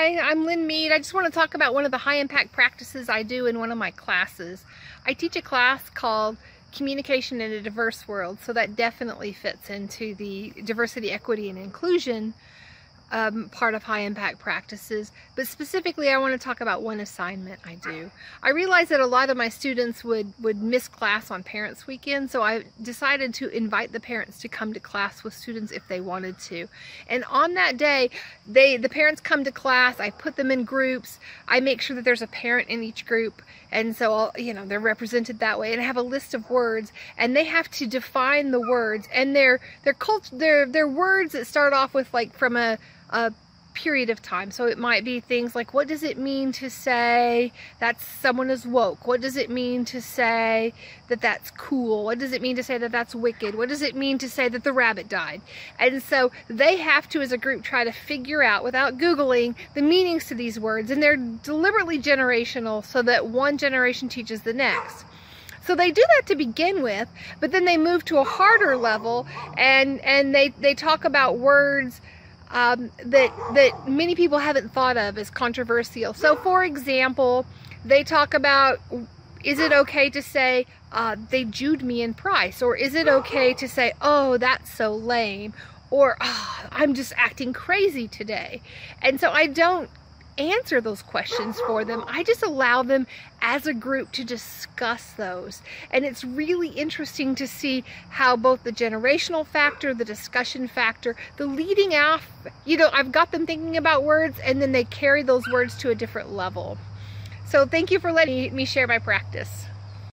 Hi, I'm Lynn Mead. I just want to talk about one of the high impact practices I do in one of my classes. I teach a class called Communication in a Diverse World, so that definitely fits into the diversity, equity, and inclusion part of high impact practices. But specifically, I want to talk about one assignment I do. I realize that a lot of my students would miss class on Parents Weekend, so I decided to invite the parents to come to class with students if they wanted to. And on that day, the parents come to class, I put them in groups, I make sure that there's a parent in each group, and so they're represented that way, and I have a list of words, and they have to define the words, and they're words that start off with from a period of time. So it might be things like, what does it mean to say that someone is woke? What does it mean to say that that's cool? What does it mean to say that that's wicked? What does it mean to say that the rabbit died? And so they have to, as a group, try to figure out, without Googling, the meanings to these words, and they're deliberately generational so that one generation teaches the next. So they do that to begin with, but then they move to a harder level, and they talk about words that many people haven't thought of as controversial. So for example, they talk about, is it okay to say they Jewed me in price? Or is it okay to say, oh, that's so lame? Or oh, I'm just acting crazy today. And so I don't answer those questions for them. I just allow them as a group to discuss those. And it's really interesting to see how both the generational factor, the discussion factor, the leading off, I've got them thinking about words, and then they carry those words to a different level. So thank you for letting me share my practice.